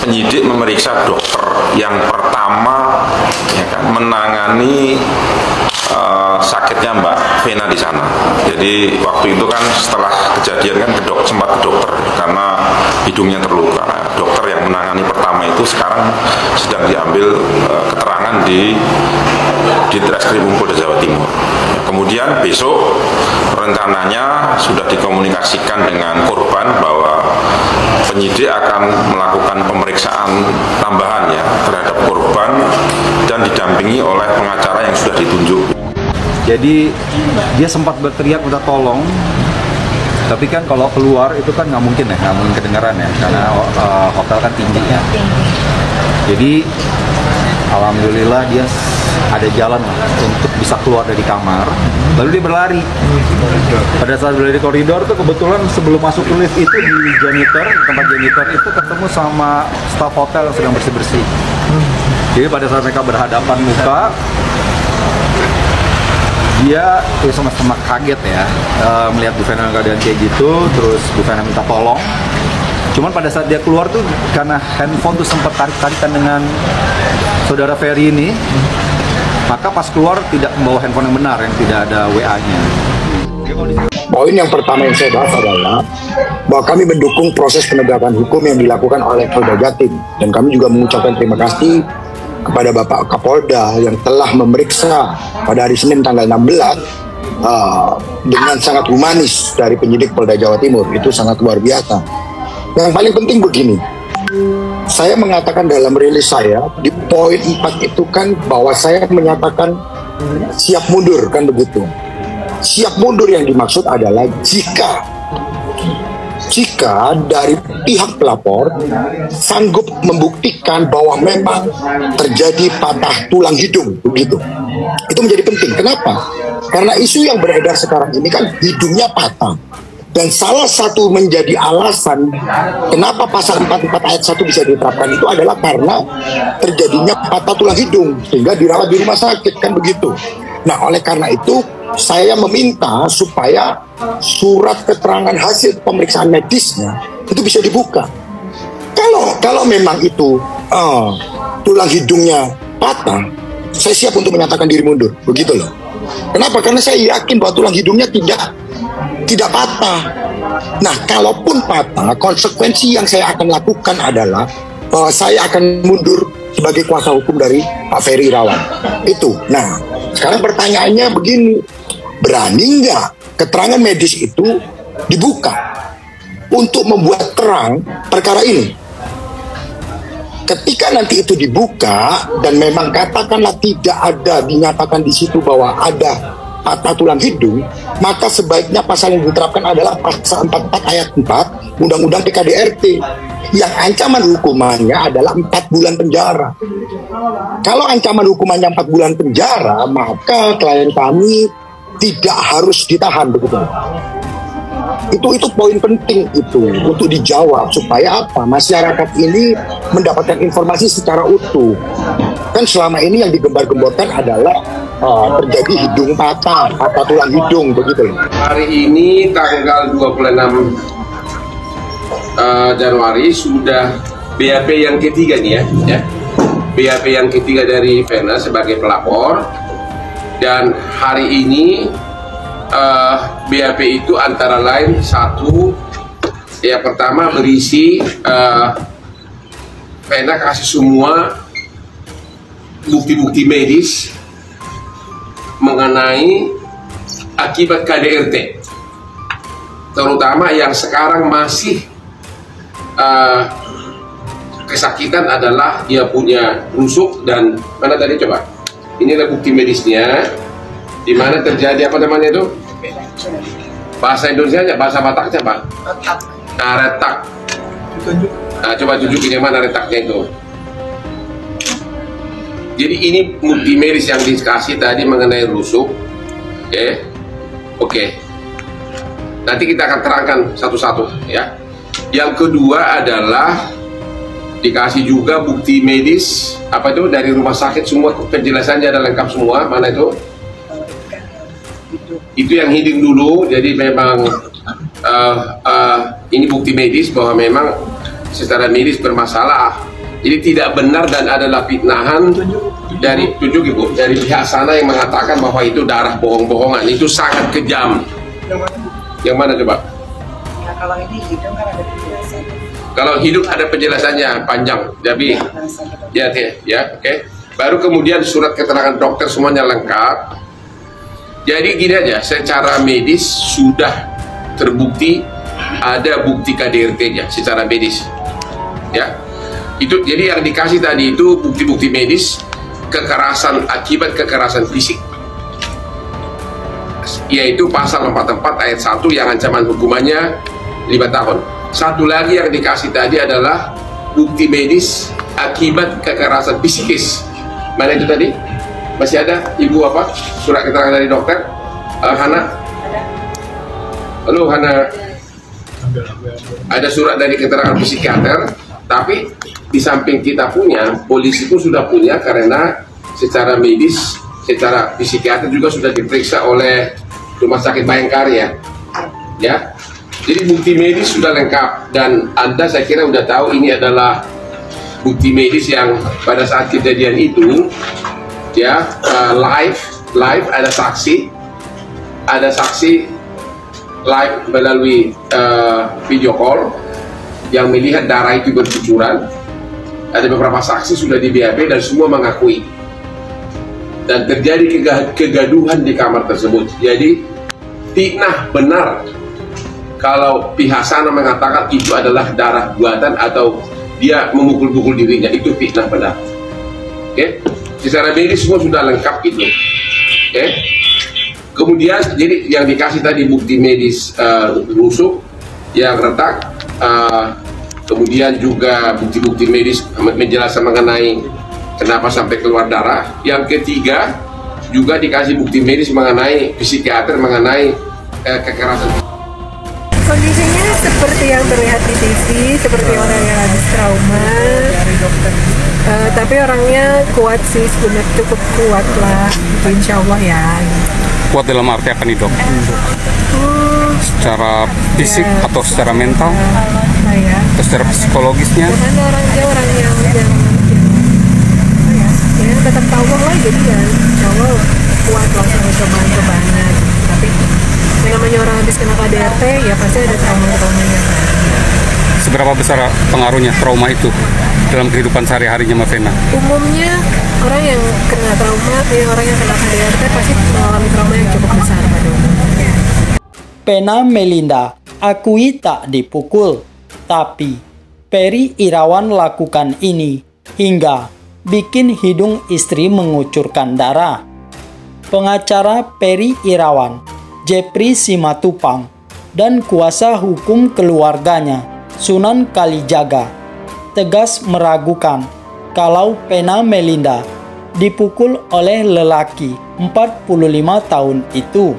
penyidik memeriksa dokter yang pertama ya kan, menangani sakitnya Mbak Vena di sana. Jadi waktu itu kan setelah kejadian kan sempat ke dokter karena hidungnya terluka. Nah, dokter yang menangani pertama itu sekarang sedang diambil keterangan di Ditreskrim Polda Jawa Timur. Kemudian besok rencananya sudah dikomunikasikan dengan korban bahwa penyidik akan melakukan pemeriksaan tambahan ya terhadap korban dan didampingi oleh pengacara yang sudah ditunjuk. Jadi dia sempat berteriak minta tolong, tapi kan kalau keluar itu kan nggak mungkin kedengaran ya, karena hotel kan tinggi ya. Jadi alhamdulillah dia ada jalan untuk bisa keluar dari kamar, lalu dia berlari. Pada saat berlari di koridor tuh kebetulan sebelum masuk ke lift itu di tempat janitor itu ketemu sama staf hotel yang sedang bersih-bersih. Jadi pada saat mereka berhadapan muka, dia sama-sama kaget ya, melihat Bu Vena keadaan kayak gitu, terus Bu Vena minta tolong. Cuman pada saat dia keluar tuh karena handphone tuh sempat tarik-tarikan dengan saudara Ferry ini, maka pas keluar tidak membawa handphone yang benar, yang tidak ada WA-nya. Poin yang pertama yang saya bahas adalah bahwa kami mendukung proses penegakan hukum yang dilakukan oleh Polda Jatim, dan kami juga mengucapkan terima kasih kepada Bapak Kapolda yang telah memeriksa pada hari Senin tanggal 16 dengan sangat humanis dari penyidik Polda Jawa Timur. Itu sangat luar biasa. Yang paling penting begini, saya mengatakan dalam rilis saya di poin 4 itu kan bahwa saya menyatakan siap mundur, kan begitu. Siap mundur yang dimaksud adalah jika dari pihak pelapor sanggup membuktikan bahwa memang terjadi patah tulang hidung, begitu. Itu menjadi penting. Kenapa? Karena isu yang beredar sekarang ini kan hidungnya patah. Dan salah satu menjadi alasan kenapa pasal 44 ayat 1 bisa diterapkan itu adalah karena terjadinya patah tulang hidung sehingga dirawat di rumah sakit, kan begitu. Nah, oleh karena itu saya meminta supaya surat keterangan hasil pemeriksaan medisnya itu bisa dibuka. Kalau memang itu tulang hidungnya patah, saya siap untuk menyatakan diri mundur, begitu loh. Kenapa? Karena saya yakin bahwa tulang hidungnya tidak patah. Nah, kalaupun patah, konsekuensi yang saya akan lakukan adalah bahwa saya akan mundur sebagai kuasa hukum dari Pak Ferry Irawan. Itu. Nah, sekarang pertanyaannya begini, berani nggak keterangan medis itu dibuka untuk membuat terang perkara ini? Ketika nanti itu dibuka dan memang katakanlah tidak ada dinyatakan di situ bahwa ada patah tulang hidung, maka sebaiknya pasal yang diterapkan adalah pasal 44 ayat 4 Undang-Undang PKDRT yang ancaman hukumannya adalah 4 bulan penjara. Kalau ancaman hukumannya 4 bulan penjara, maka klien kami tidak harus ditahan, begitu. Itu poin penting itu untuk dijawab supaya apa? Masyarakat ini mendapatkan informasi secara utuh. Kan selama ini yang digembar-gemborkan adalah terjadi hidung patah tulang hidung, begitu. Hari ini tanggal 26 Januari sudah BAP yang ketiga nih ya. BAP yang ketiga dari Vena sebagai pelapor, dan hari ini BAP itu antara lain satu, ya pertama berisi Vena kasih semua bukti-bukti medis mengenai akibat KDRT, terutama yang sekarang masih kesakitan adalah dia punya rusuk dan mana tadi coba, ini adalah bukti medisnya di mana terjadi apa namanya itu, bahasa Indonesia aja, bahasa Bataknya Pak, retak. Nah, coba tunjukin yang mana retaknya itu. Jadi ini bukti medis yang dikasih tadi mengenai rusuk, oke. Nanti kita akan terangkan satu-satu ya. Yang kedua adalah dikasih juga bukti medis apa itu dari rumah sakit, semua penjelasannya ada lengkap semua. Mana itu? Itu yang hiding dulu. Jadi memang ini bukti medis bahwa memang secara medis bermasalah Jadi tidak benar dan adalah fitnahan dari Ibu, dari pihak sana yang mengatakan bahwa itu darah bohong-bohongan. Itu sangat kejam. Yang mana coba? Ya, kalau ini hidung kan ada penjelasannya. Kalau hidup ada penjelasannya panjang, jadi oke. Baru kemudian surat keterangan dokter semuanya lengkap. Jadi gini aja, secara medis sudah terbukti ada bukti KDRT-nya secara medis, ya. Itu jadi yang dikasih tadi itu bukti-bukti medis kekerasan akibat kekerasan fisik, yaitu pasal 44 ayat 1 yang ancaman hukumannya 5 tahun. Satu lagi yang dikasih tadi adalah bukti medis akibat kekerasan psikis. Mana itu tadi? Masih ada Ibu apa? Surat keterangan dari dokter? Hana? Halo Hana? Ada surat dari keterangan psikiater, tapi di samping kita punya, polisi pun sudah punya karena secara medis, secara psikiater juga sudah diperiksa oleh Rumah Sakit Bayangkari ya. Jadi bukti medis sudah lengkap dan Anda saya kira sudah tahu ini adalah bukti medis yang pada saat kejadian itu ya live ada saksi live melalui video call yang melihat darah itu bercucuran. Ada beberapa saksi sudah di BAP dan semua mengakui dan terjadi kegaduhan di kamar tersebut. Jadi fitnah benar kalau pihak sana mengatakan itu adalah darah buatan atau dia memukul-pukul dirinya, itu fitnah benar. Oke, secara medis semua sudah lengkap itu. Oke, kemudian jadi yang dikasih tadi bukti medis rusuk yang retak, kemudian juga bukti-bukti medis menjelaskan mengenai kenapa sampai keluar darah. Yang ketiga juga dikasih bukti medis mengenai psikiater mengenai kekerasan. Kondisinya seperti yang terlihat di TV, seperti orang yang habis trauma. Tapi orangnya kuat sih, sebenarnya cukup kuat lah, insya Allah ya. Kuat dalam arti apa nih dok? Secara fisik atau secara mental? Atau secara psikologisnya? Bukan orang yang tetap tawar lah, jadi ya insya Allah kuat lah sama cobaan-cobaannya. Tapi yang namanya orang habis kena KDRT ya pasti ada trauma-traumanya kan. Seberapa besar pengaruhnya trauma itu dalam kehidupan sehari-harinya Mbak Vena? Umumnya orang yang kena trauma, orang yang kena KDRT pasti mengalami trauma yang cukup besar pada umumnya. Vena Melinda akui tak dipukul, tapi Peri Irawan lakukan ini hingga bikin hidung istri mengucurkan darah. Pengacara Peri Irawan, Jepri Simatupang, dan kuasa hukum keluarganya, Sunan Kalijaga, tegas meragukan kalau Vena Melinda dipukul oleh lelaki 45 tahun itu.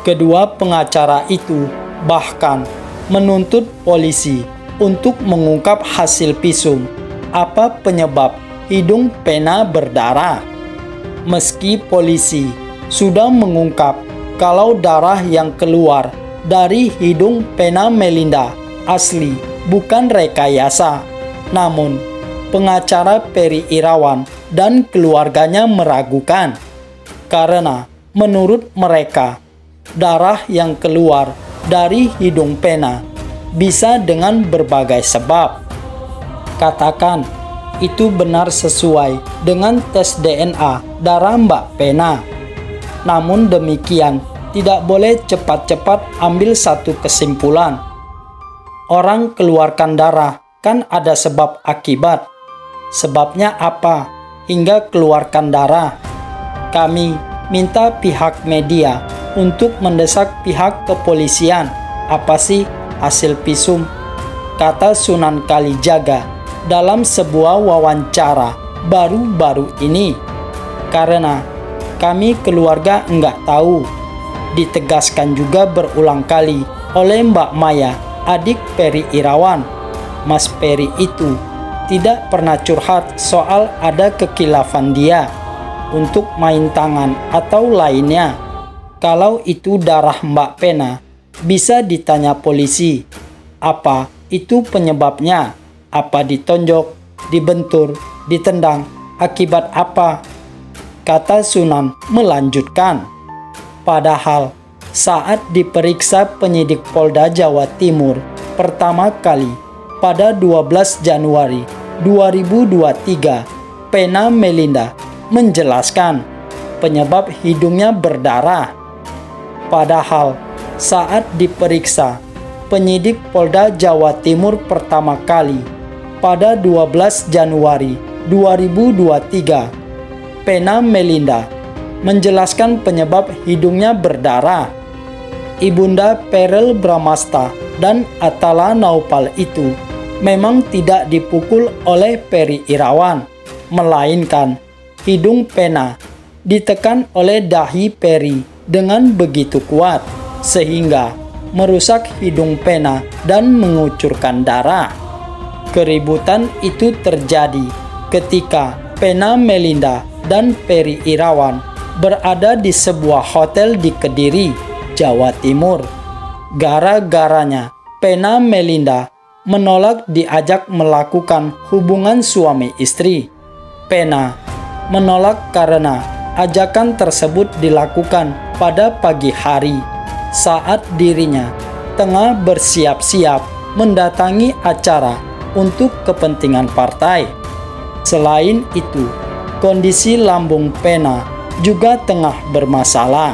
Kedua pengacara itu bahkan menuntut polisi untuk mengungkap hasil visum apa penyebab hidung Vena berdarah. Meski polisi sudah mengungkap kalau darah yang keluar dari hidung Vena Melinda asli bukan rekayasa, namun pengacara Peri Irawan dan keluarganya meragukan karena menurut mereka darah yang keluar dari hidung Vena bisa dengan berbagai sebab. Katakan itu benar sesuai dengan tes DNA darah Mbak Vena. Namun demikian, tidak boleh cepat-cepat ambil satu kesimpulan. Orang keluarkan darah kan ada sebab akibat. Sebabnya apa hingga keluarkan darah? Kami minta pihak media untuk mendesak pihak kepolisian. Apa sih hasil visum? Kata Sunan Kalijaga dalam sebuah wawancara baru-baru ini. Karena kami keluarga enggak tahu. Ditegaskan juga berulang kali oleh Mbak Maya, adik Peri Irawan. Mas Peri itu tidak pernah curhat soal ada kekilafan dia untuk main tangan atau lainnya. Kalau itu darah Mbak Vena, bisa ditanya polisi. Apa itu penyebabnya? Apa ditonjok? dibentur, ditendang, akibat apa? Kata Sunan melanjutkan. Padahal saat diperiksa penyidik Polda Jawa Timur pertama kali pada 12 Januari 2023, Pena Melinda menjelaskan penyebab hidungnya berdarah. Padahal saat diperiksa penyidik Polda Jawa Timur pertama kali pada 12 Januari 2023, Pena Melinda menjelaskan penyebab hidungnya berdarah. Ibunda Perel Bramasta dan Atala Naupal itu memang tidak dipukul oleh Peri Irawan, melainkan hidung Pena ditekan oleh dahi Peri dengan begitu kuat sehingga merusak hidung Pena dan mengucurkan darah. Keributan itu terjadi ketika Pena Melinda dan Peri Irawan berada di sebuah hotel di Kediri, Jawa Timur. Gara-garanya Pena Melinda menolak diajak melakukan hubungan suami istri. Pena menolak karena ajakan tersebut dilakukan pada pagi hari saat dirinya tengah bersiap-siap mendatangi acara untuk kepentingan partai. Selain itu, kondisi lambung Pena juga tengah bermasalah.